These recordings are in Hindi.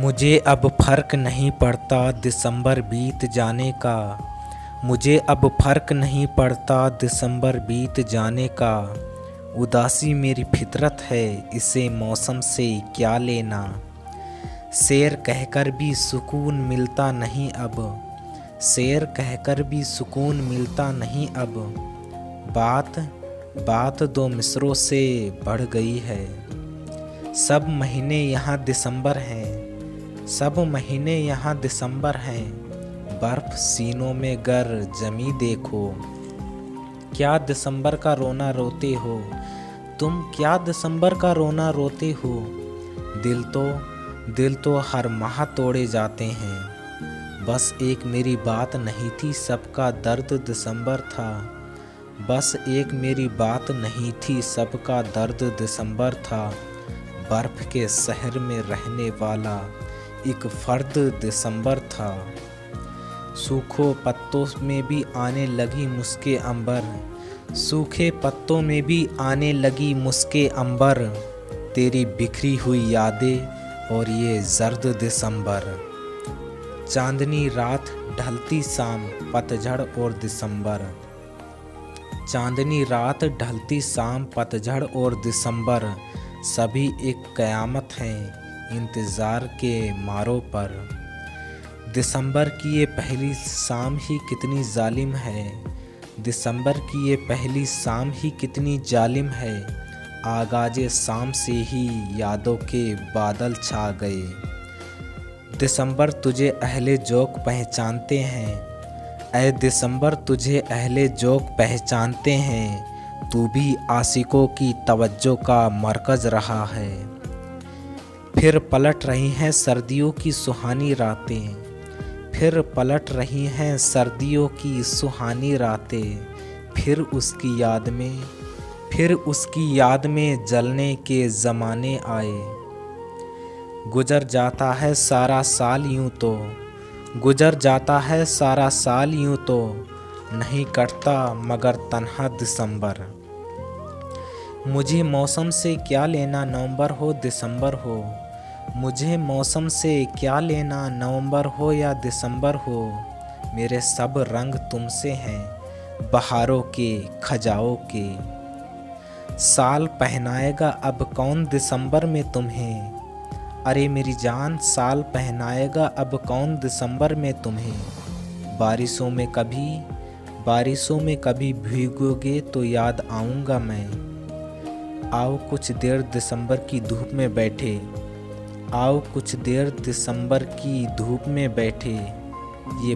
मुझे अब फ़र्क नहीं पड़ता दिसंबर बीत जाने का। मुझे अब फ़र्क नहीं पड़ता दिसंबर बीत जाने का। उदासी मेरी फितरत है, इसे मौसम से क्या लेना। शेर कहकर भी सुकून मिलता नहीं अब। शेर कहकर भी सुकून मिलता नहीं अब। बात बात दो मिसरों से बढ़ गई है। सब महीने यहाँ दिसंबर हैं, सब महीने यहाँ दिसंबर हैं। बर्फ सीनों में गर जमी देखो। क्या दिसंबर का रोना रोते हो तुम, क्या दिसंबर का रोना रोते हो। दिल तो हर माह तोड़े जाते हैं। बस एक मेरी बात नहीं थी, सबका दर्द दिसंबर था। बस एक मेरी बात नहीं थी, सबका दर्द दिसंबर था। बर्फ के शहर में रहने वाला एक फर्द दिसंबर था। सूखे पत्तों में भी आने लगी मुस्के अंबर। सूखे पत्तों में भी आने लगी मुस्के अंबर। तेरी बिखरी हुई यादें और ये जर्द दिसंबर। चांदनी रात ढलती शाम, पतझड़ और दिसंबर। चांदनी रात ढलती शाम, पतझड़ और दिसंबर। सभी एक क़यामत हैं इंतज़ार के मारों पर। दिसंबर की ये पहली शाम ही कितनी जालिम है। दिसंबर की ये पहली शाम ही कितनी जालिम है। आगाज़े शाम से ही यादों के बादल छा गए। दिसंबर तुझे अहले जोक पहचानते हैं। ऐ दिसंबर तुझे अहले जोक पहचानते हैं। तू भी आशिकों की तवज्जो का मरकज़ रहा है। फिर पलट रही हैं सर्दियों की सुहानी रातें। फिर पलट रही हैं सर्दियों की सुहानी रातें। फिर उसकी याद में जलने के ज़माने आए। गुजर जाता है सारा साल यूं तो, गुजर जाता है सारा साल यूं तो। नहीं कटता मगर तन्हा दिसंबर। मुझे मौसम से क्या लेना, नवंबर हो दिसंबर हो। मुझे मौसम से क्या लेना, नवंबर हो या दिसंबर हो। मेरे सब रंग तुमसे हैं, बहारों के खजाओं के। साल पहनाएगा अब कौन दिसंबर में तुम्हें। अरे मेरी जान, साल पहनाएगा अब कौन दिसंबर में तुम्हें। बारिशों में कभी भीगोगे तो याद आऊँगा मैं। आओ कुछ देर दिसंबर की धूप में बैठे। आओ कुछ देर दिसंबर की धूप में बैठे। ये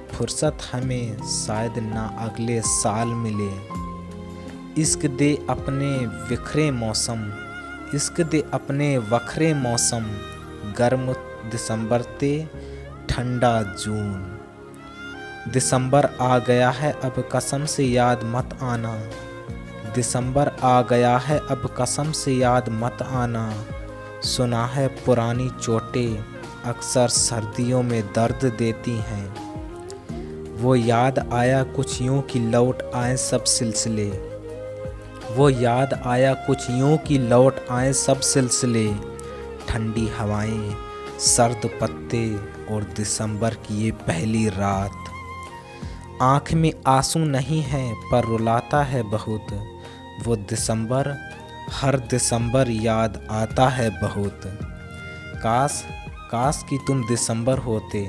फुर्सत हमें शायद ना अगले साल मिले। इश्क दे अपने विखरे मौसम, इश्क दे अपने वखरे मौसम। गर्म दिसंबर ते ठंडा जून। दिसंबर आ गया है अब कसम से याद मत आना। दिसंबर आ गया है अब कसम से याद मत आना। सुना है पुरानी चोटें अक्सर सर्दियों में दर्द देती हैं। वो याद आया कुछ यूं कि लौट आए सब सिलसिले। वो याद आया कुछ यूं कि लौट आए सब सिलसिले। ठंडी हवाएं, सर्द पत्ते और दिसंबर की ये पहली रात। आँख में आंसू नहीं है पर रुलाता है बहुत। वो दिसंबर, हर दिसंबर याद आता है बहुत। काश कि तुम दिसंबर होते।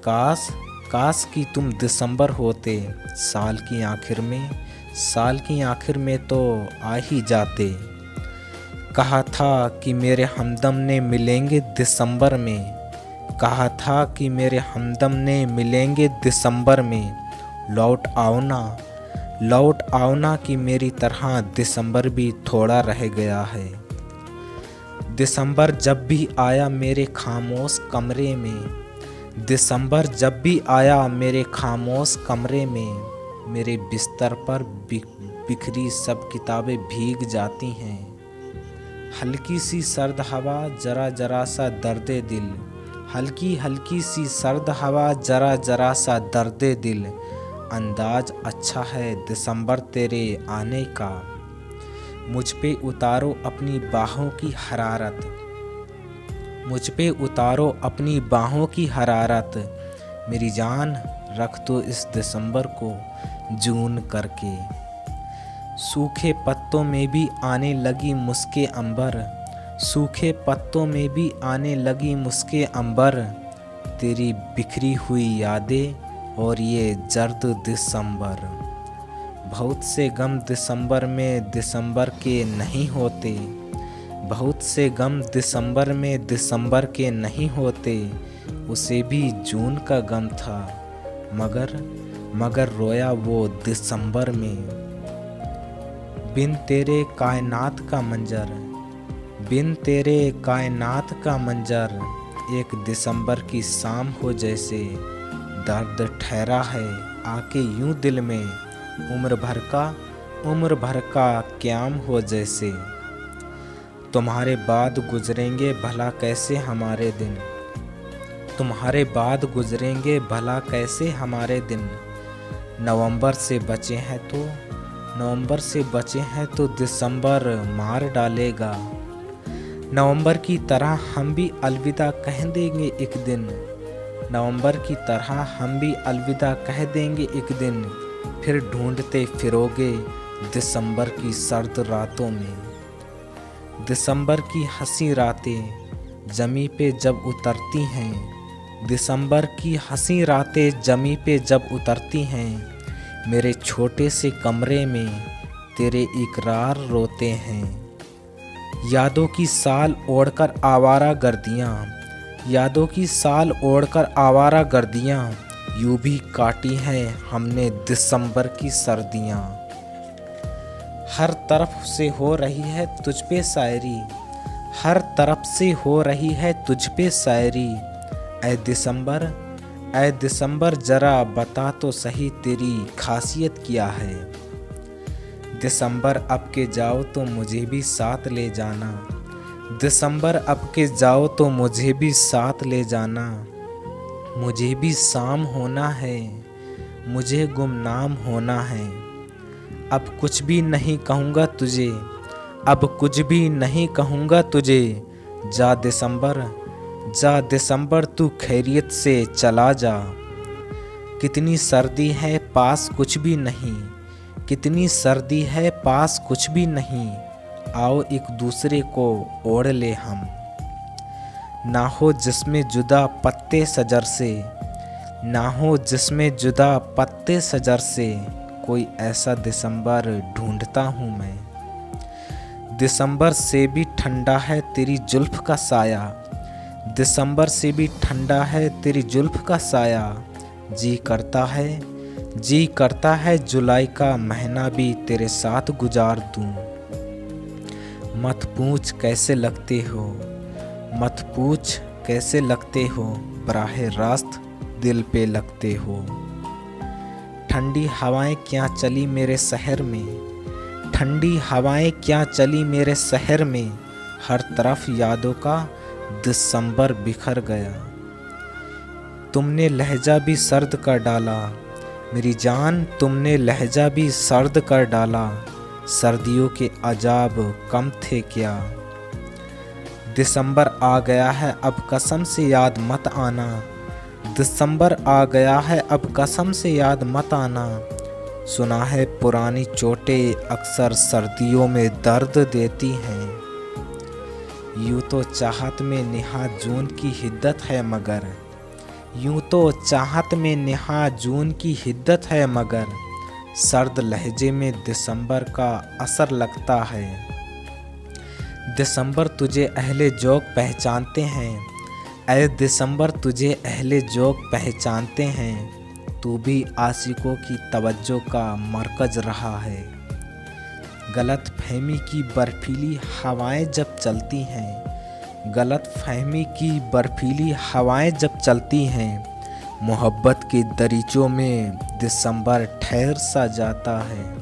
काश कि तुम दिसंबर होते। साल की आखिर में तो आ ही जाते। कहा था कि मेरे हमदम ने मिलेंगे दिसंबर में। कहा था कि मेरे हमदम ने मिलेंगे दिसंबर में। लौट आओ ना कि मेरी तरह दिसंबर भी थोड़ा रह गया है। दिसंबर जब भी आया मेरे खामोश कमरे में। दिसंबर जब भी आया मेरे खामोश कमरे में। मेरे बिस्तर पर बिखरी सब किताबें भीग जाती हैं। हल्की सी सर्द हवा, जरा जरा सा दर्दे दिल। हल्की सी सर्द हवा, जरा जरा सा दर्दे दिल। अंदाज अच्छा है दिसंबर तेरे आने का। मुझ पे उतारो अपनी बाहों की हरारत। मुझ पे उतारो अपनी बाहों की हरारत, मेरी जान रख दो इस दिसंबर को जून करके। सूखे पत्तों में भी आने लगी मुस्के अंबर, सूखे पत्तों में भी आने लगी मुस्के अंबर, तेरी बिखरी हुई यादें और ये जर्द दिसंबर। बहुत से गम दिसंबर में दिसंबर के नहीं होते, बहुत से गम दिसंबर में दिसंबर के नहीं होते, उसे भी जून का गम था मगर रोया वो दिसंबर में। बिन तेरे कायनात का मंजर, बिन तेरे कायनात का मंजर, एक दिसंबर की शाम हो जैसे, दर्द ठहरा है आके यूं दिल में, उम्र भर का क्याम हो जैसे। तुम्हारे बाद गुजरेंगे भला कैसे हमारे दिन, तुम्हारे बाद गुजरेंगे भला कैसे हमारे दिन। नवंबर से बचे हैं तो दिसंबर मार डालेगा। नवंबर की तरह हम भी अलविदा कह देंगे एक दिन, नवंबर की तरह हम भी अलविदा कह देंगे एक दिन। फिर ढूंढते फिरोगे दिसंबर की सर्द रातों में। दिसंबर की हंसी रातें जमी पे जब उतरती हैं, दिसंबर की हंसी रातें जमी पे जब उतरती हैं, मेरे छोटे से कमरे में तेरे इकरार रोते हैं। यादों की साल ओढ़कर आवारा गर्दियाँ, यादों की साल ओढ़कर आवारा गर्दियाँ, यूं भी काटी हैं हमने दिसंबर की सर्दियाँ। हर तरफ से हो रही है तुझ पे शायरी, हर तरफ से हो रही है तुझ पे शायरी। ऐ दिसंबर जरा बता तो सही तेरी खासियत क्या है। दिसंबर अब के जाओ तो मुझे भी साथ ले जाना, दिसंबर अब के जाओ तो मुझे भी साथ ले जाना। मुझे भी शाम होना है, मुझे गुमनाम होना है। अब कुछ भी नहीं कहूँगा तुझे, अब कुछ भी नहीं कहूँगा तुझे। जा दिसंबर तू खैरियत से चला जा। कितनी सर्दी है पास कुछ भी नहीं, कितनी सर्दी है पास कुछ भी नहीं। आओ एक दूसरे को ओढ़ ले हम, ना हो जिसमें जुदा पत्ते सजर से, ना हो जिसमें जुदा पत्ते सजर से। कोई ऐसा दिसंबर ढूंढता हूँ मैं। दिसंबर से भी ठंडा है तेरी जुल्फ का साया, दिसंबर से भी ठंडा है तेरी जुल्फ का साया। जी करता है जुलाई का महीना भी तेरे साथ गुजार दूं। मत पूछ कैसे लगते हो, मत पूछ कैसे लगते हो, बराहे रास्त दिल पे लगते हो। ठंडी हवाएं क्या चली मेरे शहर में, ठंडी हवाएं क्या चली मेरे शहर में। हर तरफ यादों का दिसंबर बिखर गया। तुमने लहजा भी सर्द कर डाला, मेरी जान तुमने लहजा भी सर्द कर डाला। सर्दियों के अजाब कम थे क्या। दिसंबर आ गया है अब कसम से याद मत आना, दिसंबर आ गया है अब कसम से याद मत आना। सुना है पुरानी चोटें अक्सर सर्दियों में दर्द देती हैं। यूँ तो चाहत में निहा जून की हिद्दत है मगर, यूँ तो चाहत में निहा जून की हिद्दत है मगर। सर्द लहजे में दिसंबर का असर लगता है। दिसंबर तुझे अहले जोग पहचानते हैं, ऐ दिसंबर तुझे अहले जोग पहचानते हैं। तू भी आशिकों की तवज्जो का मरकज रहा है। गलत फहमी की बर्फीली हवाएं जब चलती हैं, गलत फहमी की बर्फीली हवाएं जब चलती हैं। मोहब्बत के दरीचों में दिसंबर ठहर सा जाता है।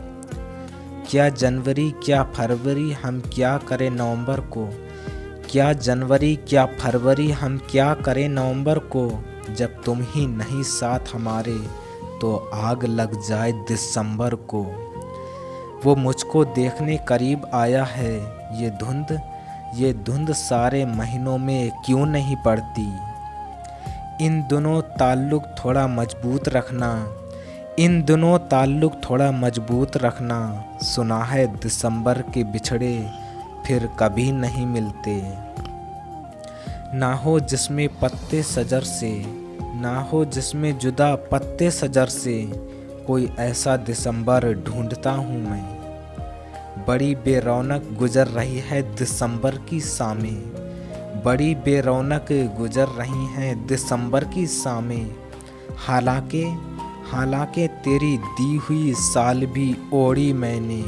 क्या जनवरी क्या फरवरी हम क्या करें नवंबर को, क्या जनवरी क्या फरवरी हम क्या करें नवंबर को। जब तुम ही नहीं साथ हमारे तो आग लग जाए दिसंबर को। वो मुझको देखने करीब आया है, ये धुंध सारे महीनों में क्यों नहीं पड़ती। इन दोनों ताल्लुक थोड़ा मजबूत रखना, इन दोनों ताल्लुक थोड़ा मजबूत रखना। सुना है दिसंबर के बिछड़े फिर कभी नहीं मिलते। ना हो जिसमें पत्ते सजर से, ना हो जिसमें जुदा पत्ते सजर से, कोई ऐसा दिसंबर ढूंढता हूँ मैं। बड़ी बेरौनक गुजर रही है दिसंबर की शामें, बड़ी बेरौनक गुजर रही हैं दिसंबर की शामें। हालांकि तेरी दी हुई साल भी ओढ़ी मैंने।